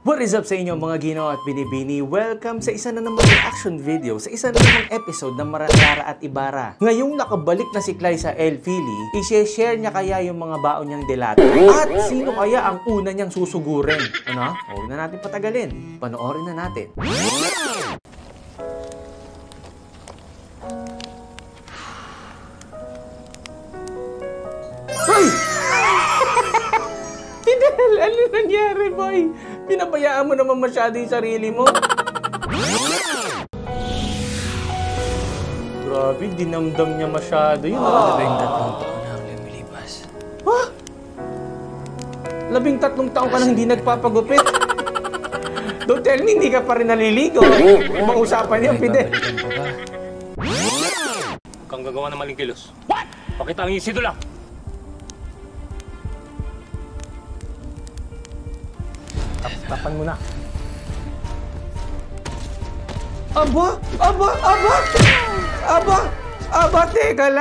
What is up sa inyo mga Gino at Binibini? Welcome sa isa na namang reaction video, sa isa na namang episode ng Maratara at Ibarra. Ngayong nakabalik na si Clay sa El Fili, i-share niya kaya yung mga baon niyang delata? At sino kaya ang una niyang susugurin? Ano? Huwag na natin patagalin. Panoorin na natin. Hoy! Fidel, ano nangyari, boy? Pinabayaan mo naman masyado yung sarili mo. Grabe, dinamdam niya masyado yun. 13 taon na ang lumilipas. Ha? 13 taon ka na hindi nagpapagupit. Don't tell me, hindi ka pa rin naliligo. Ibang usapan niya, Fidel. Huwag kang gagawa ng maling kilos. What? Pakita ang iyong sidula. Tapan mo na. Aba, teka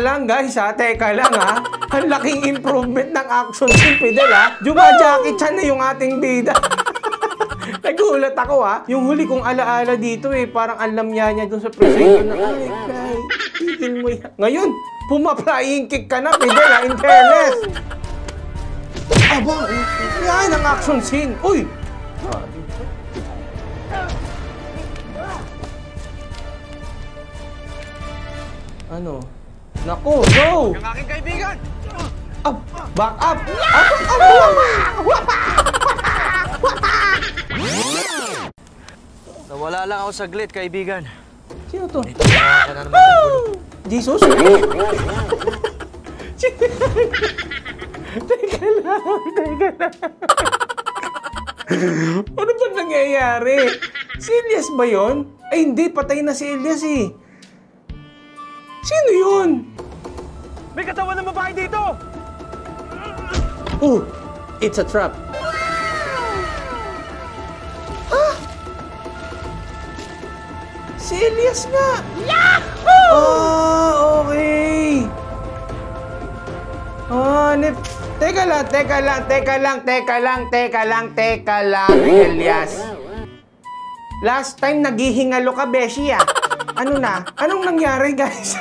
lang guys ha, teka lang ha. Ang laking improvement ng action si Fidel ha. Juma-Jackie Chan na yung ating bida. Nagulat ako ha. Yung huli kong alaala dito parang alam niya dun sa presentation na, ay, tigil mo yan. Ngayon, puma-flying kick ka na, Fidel ha, in fairness. Aba, yan ang action scene. Uy! Ano? Naku, go! Ang aking kaibigan! Back up! Nawala lang ako saglit, kaibigan. Sino to? Ka na naman ng gulo. Jesus? Teka lang. Ano ba nangyayari? Si Elias ba yun? Ay hindi, patay na si Elias eh. Sino yun? May katawan ng babae dito! Oh, it's a trap. Ah! Si Elias nga! Yahoo! Ah, okay. Teka lang, Elias. Last time naghihingalo ka, Beshi ah. Ano na? Anong nangyari, guys?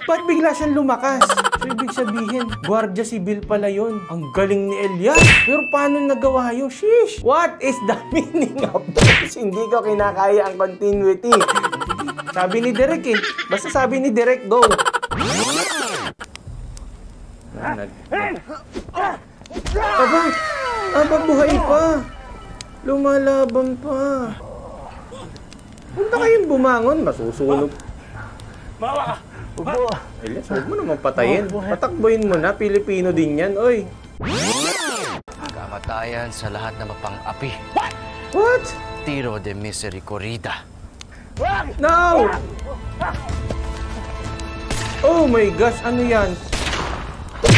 Ba't bigla siyang lumakas? So, ibig sabihin, Guardia Civil pala yun. Ang galing ni Elias. Pero paano nagawa yun? Sheesh! What is the meaning of this? Hindi ko kinakaya ang continuity. Sabi ni Derek eh. Basta sabi ni Derek, go. Aba, buhay pa. Lumalaban pa. Punta kayong bumangon, masusunog. Mawa ka! Upo. Elias, huwag mo naman patayin. Patakboyin mo na, Pilipino din yan, oy. Kamatayan sa lahat na mapang-api. What? Tiro de Misericordia. No! Oh my gosh, ano yan?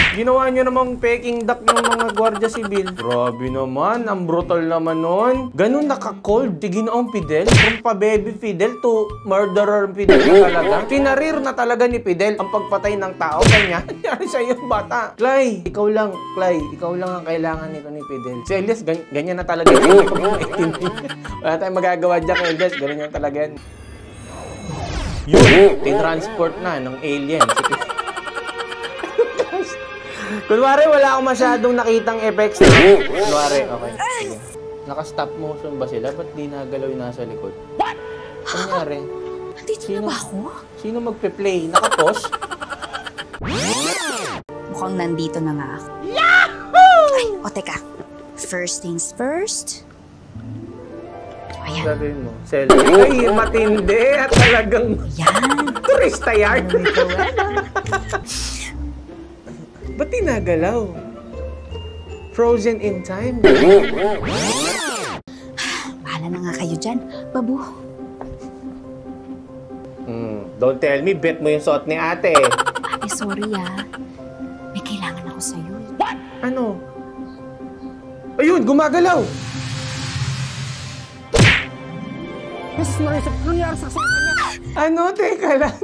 Ginawa nyo namang peking duck yung mga Guardia Civil. Grabe naman, ang brutal naman nun. Ganun naka-cold, Ginoong Fidel. From pa-baby Fidel to murderer Fidel na talaga. Pinarir na talaga ni Fidel ang pagpatay ng tao. Kanya, nangyari sa'yo, bata. Clay, ikaw lang ang kailangan nito ni Fidel. Si Elias, ganyan na talaga. Wala tayong magagawa dyan kay Elias, ganyan talaga yan. Yun, tinransport na ng alien. Kunwari, wala akong masyadong nakitang effects na. Kunwari, okay. Sige. Naka-stop motion ba sila? Ba't di nagalaw yung nasa likod? What? Ano nangyari? Nandito na ba ako? Sino magpe-play? Naka-pause? Mukhang nandito na nga ako. Yahoo! Ay, teka. First things first. Ayan. Sabihin mo, selfie. Ay, matindi at talagang Ayan. turista yard. Ba't tinagalaw? Frozen in time? Bahala na nga kayo dyan, babu. Don't tell me, bet mo yung suot ni ate. Ate, sorry may kailangan ako sa'yo. What? Ano? Ayun, gumagalaw! Mrs. Marissa, nangyari sa kanya? Ano? Teka lang.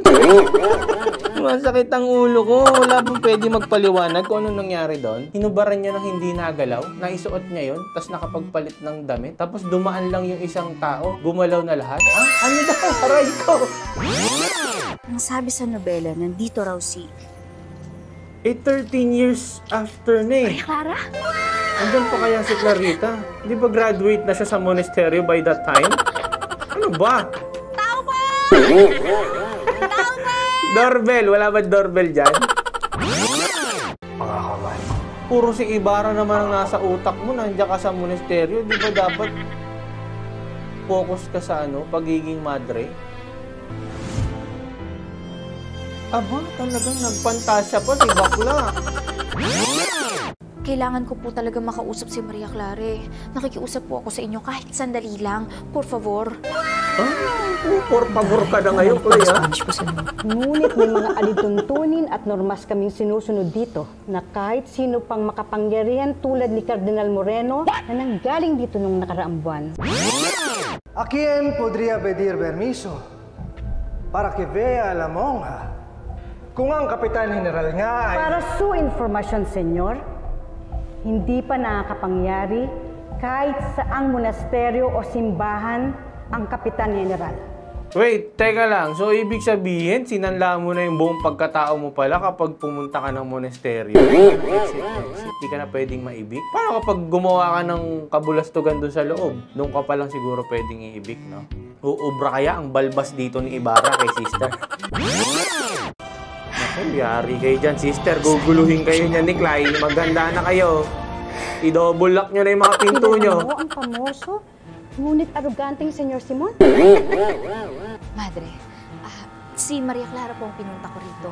Masakit ang ulo ko. Wala bang pwede magpaliwanag kung ano nangyari doon? Hinubaran niya ng hindi nagalaw. Naisuot niya yun. Tapos nakapagpalit ng damit. Tapos dumaan lang yung isang tao. Gumalaw na lahat. Ah, ano daw? Aray ko. Ang sabi sa nobela, nandito raw si... 13 years after na eh. Clara? Andyan pa kaya si Clarita? Di ba graduate na siya sa monastery by that time? Ano ba? Tao po! Doorbell! Wala ba doorbell dyan? Puro si Ibarra naman ang nasa utak mo. Nandiyan ka sa monasteryo. Di ba dapat focus ka sa pagiging madre? Aba, talagang nagpantasya pa si Bakla. Kailangan ko po talaga makausap si Maria Clara. Nakikiusap po ako sa inyo kahit sandali lang. Por favor. Por favor ka na ngayon, Clay, ha? Ngunit may mga alituntunin at normas kaming sinusunod dito na kahit sino pang makapangyarihan tulad ni Cardinal Moreno na nanggaling dito nung nakaraang buwan. ¿A quién podría pedir permiso para que vea a la monja kung ang Kapitan General nga ay... Para su informasyon, senyor, hindi pa nakakapangyari kahit saang monasteryo o simbahan ang Kapitan General. Wait, teka lang. So, ibig sabihin, sinanla mo na yung buong pagkatao mo pala kapag pumunta ka ng monasteryo? Hindi ka na pwedeng maibig? Paano kapag gumawa ka ng kabulastugan doon sa loob? Doon ka pa lang siguro pwedeng iibig, no? Uubra kaya ang balbas dito ni Ibarra kay sister? Naku, yari kayo dyan, sister. Guguluhin kayo niyan ni Clay. Maganda na kayo. I-double lock nyo na yung mga pinto nyo. Ang famoso, ngunit aruganteng Senyor Simon. Madre, si Maria Clara po ang pinunta ko rito.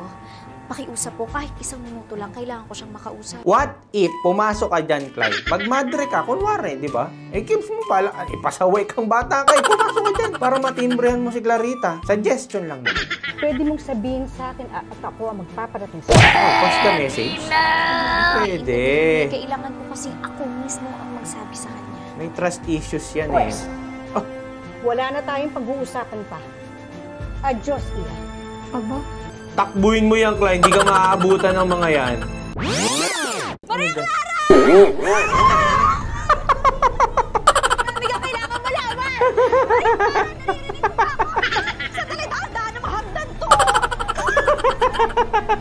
Pakiusap po, kahit isang minuto lang, kailangan ko siyang makausap. What if pumasok ka dyan, Clay? Pag madre ka, kunwari, di ba? Keeps mo pala, ipasaway kang bata kay, pumasok ka dyan para matimbrehan mo si Clarita. Suggestion lang naman. Pwede mong sabihin sa akin at ako ang magpaparating sa Pass the message? Pwede. Kailangan ko kasi ako mismo ang magsabi sa kanya. May trust issues yan eh. Wala na tayong pag-uusapan pa. Adios, Ira. Aba? Takbuhin mo yan, Clay. Hindi ka maaabutan ng mga yan. Maria Clara! Hindi ka kailangan malaman! Sa talit-handa na mahagdan to!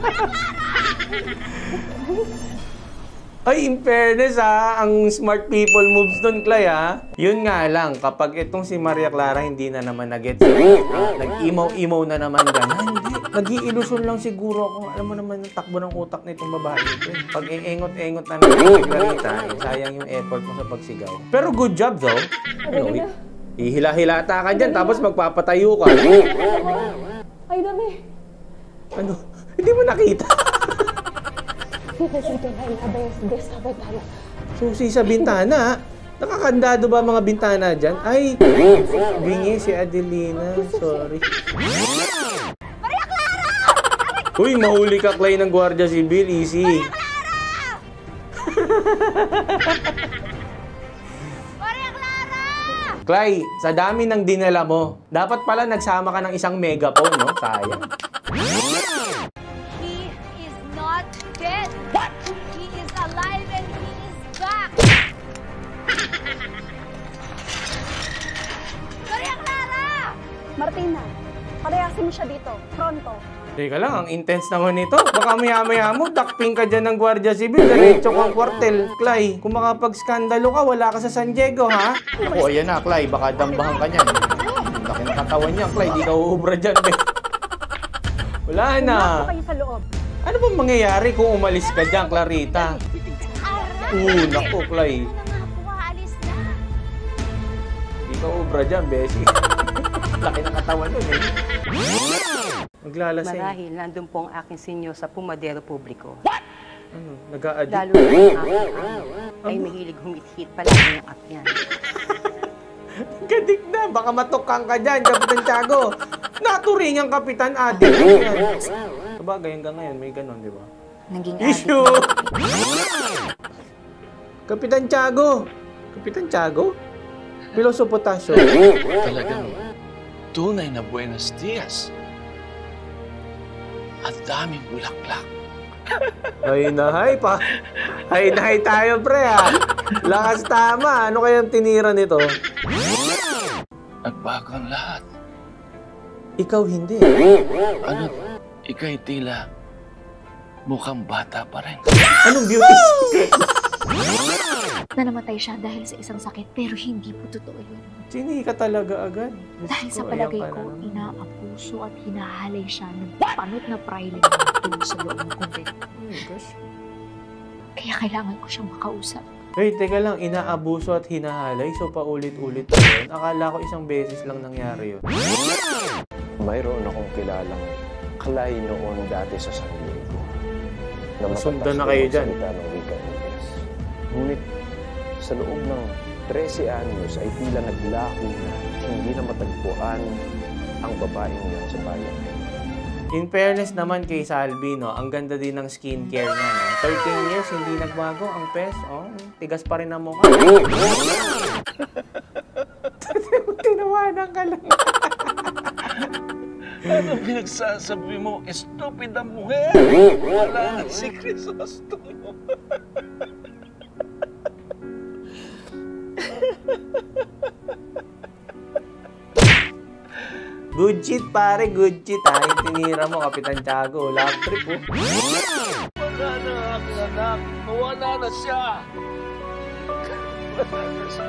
Maria Clara! Ay, in fairness ang smart people moves doon, Clay, ha? Yun nga lang, kapag itong si Maria Clara hindi na naman nag-gets, nag-imaw-imaw na naman gano'n. Hindi, nag-iilusyon lang siguro ako. Alam mo naman yung takbo ng utak na itong babae ito. Pag engot-engot na naman si Clarita, sayang yung effort mo sa pagsigaw. Pero good job, though. Ihila-hilata ka dyan, tapos magpapatayo ka. Ay, dami. Ano? Hindi mo nakita? Susi sa bintana. Nakakandado ba mga bintana dyan? Ay, bingi si Adelina. Sorry. Maria Clara! Uy, mahuli ka, Clay, ng Guardia Civil. Easy. Maria Clara! Maria Clara! Clay, sa dami ng dinala mo, dapat pala nagsama ka ng isang megaphone, no? Sayang. He is not dead. What? He is alive and he is back. Maria Clara! Martina, parehasin mo siya dito. Pronto. Teka lang, ang intense naman nito. Baka maya-maya mo, dakping ka dyan ng Guardia Civil. Diretso kang kwartel. Clay, kung makapag-skandalo ka, wala ka sa San Diego, ha? Ako, ayan na, Clay. Baka dambahan ka niyan. Ang laki ng katawan niya, Clay. Di ka uubra dyan, be. Wala na. Pumasok kayo sa loob. Ano bang mangyayari kung umalis ka dyan, Clarita? Naku, Clay. Ano nga po, aalis na. Di ka uubra dyan, Bessie. Laki ng katawan nun, eh. Maglalasing. Marahil nandun po ang aking sinyo sa pumadero publiko. Ano, nag-a-addict? Lalo na ang aking ay mahilig humit-hit palagi ng akyan. Gadik na, baka matukang ka dyan, Kapitan Tiago. Naturing ang Kapitan Addict. Sabagay, hanggang ngayon, may ganon, di ba? Naging addict. Issue! Kapitan Tiago! Kapitan Tiago? Piloso Potasio. Talaga, tunay na buenos dias. At daming bulaklak. Hay na hay pa. Hay na hay tayo, pre, ha. Lakas tama. Ano kayang tinira nito? Nagbago ang lahat. Ikaw hindi. Ano? Ika'y tila mukhang bata pa rin. Anong beauty secret? Na namatay siya dahil sa isang sakit, pero hindi po totoo yun. Sinika talaga agad. Dahil sa Diyos ko, palagay ayan ka ko, na. inaabuso at hinahalay siya ng panot na priling natin sa loob ng convent. Oh my gosh. Kaya kailangan ko siyang makausap. Wait, teka lang. Inaabuso at hinahalay? So, paulit-ulit pa yun? Akala ko isang beses lang nangyari yun. Mayroon akong kilalang kalay noon dati sa San Diego. Masundan na kayo dyan. Ng wika Ingles. Ngunit sa loob ng 13 anyos ay tila naglaho na hindi na matagpuan ang babaeng yun sa bayan. In fairness naman kay Salvi, no, ang ganda din ng skincare niya, no? 13 years, hindi nagbago ang pes. Oh, tigas pa rin ang mukha. Tinawanan ka lang. Ano pinagsasabi mo? Stupid ang mujer! Wala si Crisostomo. Good shit, pare. Good shit, ha? Yung tinira mo, Kapitan Tiago. Love trip, oh. Wala na ang anak. Wala na siya. Wala na siya.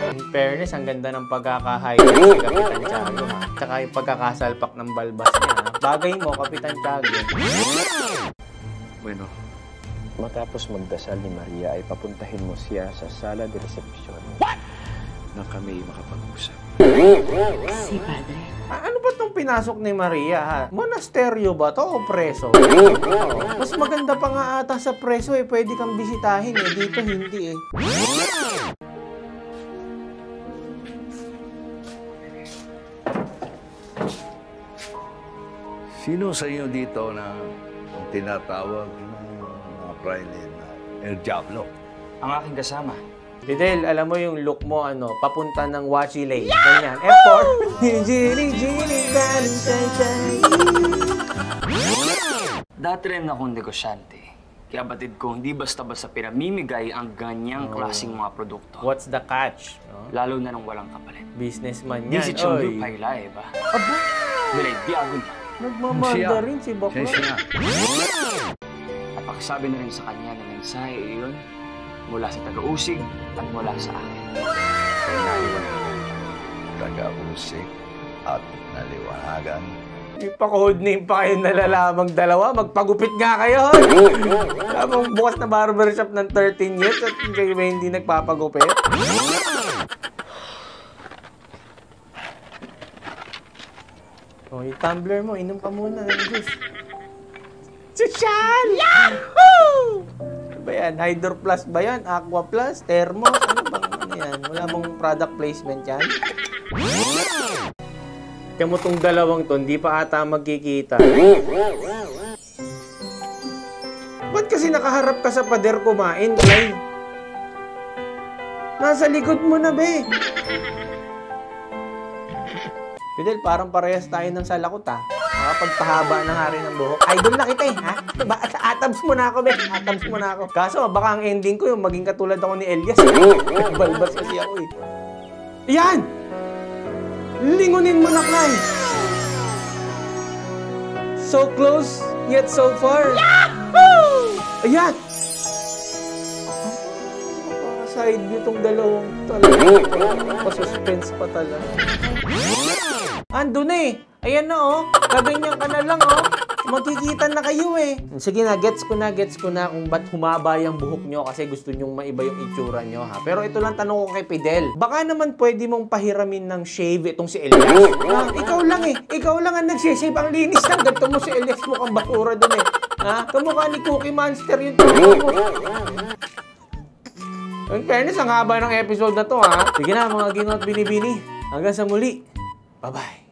In fairness, ang ganda ng pagkaka-highlight ni Kapitan Tiago, ha? Tsaka yung pagkakasalpak ng balbas niya, ha? Bagay mo, Kapitan Tiago. Bueno, matapos magdasal ni Maria ay papuntahin mo siya sa sala de reception. What? Na kami makapag-usap. Si Padre. Ano ba itong pinasok ni Maria, ha? Monasteryo ba to o preso? Mas maganda pa nga ata sa preso, eh. Pwede kang bisitahin, eh. Dito hindi, eh. Sino sa inyo dito na tinatawag ng mga praile na El Diablo? Ang aking kasama. Fidel, alam mo yung look mo, ano, papunta ng Washi Lane. Ganyan. F4. Dati rin akong negosyante. Kaya batid ko, hindi basta-basta pinamimigay ang ganyang klaseng mga produkto. What's the catch? No? Lalo na nung walang kapalit. Businessman yan. Di si Chungyu Pailay, ba? Aba! Bilay, diagon. Nagmamanda rin si Bakla. Napakasabi na rin sa kanya na mensahe iyon mula sa taga-usig at mula sa akin. Kaya naliwanagan. Taga-usig at naliwanagan. May pa-codename pa kayo nalalamang dalawa. Magpagupit nga kayo. Habang bukas na barbershop ng 13 years at kayo ba hindi nagpapagupit? Oh, yung tumbler mo, inom ka muna ng juice. Sosyal! Yahoo! Ano ba yan? Hydro Plus ba yan? Aqua Plus? Thermos? Ano bang ano yan? Wala bang product placement yan? Kaya mo tong dalawang to, hindi pa ata magkikita. Ba't kasi nakaharap ka sa pader kumain, Clay? Nasa likod mo na, be. Fidel, parang parehas tayo ng salakot, ha? Nakapagpahaba na nga rin ng buhok. Idol na kita, eh, ha? Atabs mo na ako, be. Atabs mo na ako. Kaso, baka ang ending ko yung maging katulad ako ni Elias. Balbas kasi ako, eh. Yan! Lingunin mo na, Clay! So close, yet so far. Yahoo! Ayan! Side view tong dalawang talaga. Pa-suspense pa talaga. Ando na, eh. Ayan na, oh. Kaganyan ka na lang, oh. Magkikita na kayo, eh. Sige na, gets ko na kung ba't humaba yung buhok nyo kasi gusto nyong maiba yung itsura nyo, ha. Pero ito lang tanong ko kay Fidel. Baka naman pwede mong pahiramin ng shave itong si Elias. Ha? Ikaw lang, eh. Ikaw lang ang nagsishave. Ang linis ng ganito mo si Elias. Mukhang basura dun, eh. Ha? Kamukha ni Cookie Monster yung tubo mo. In fairness, ang haba ng episode na to, ha. Sige na, mga ginoo at binibini. Hanggang sa muli. Bye-bye.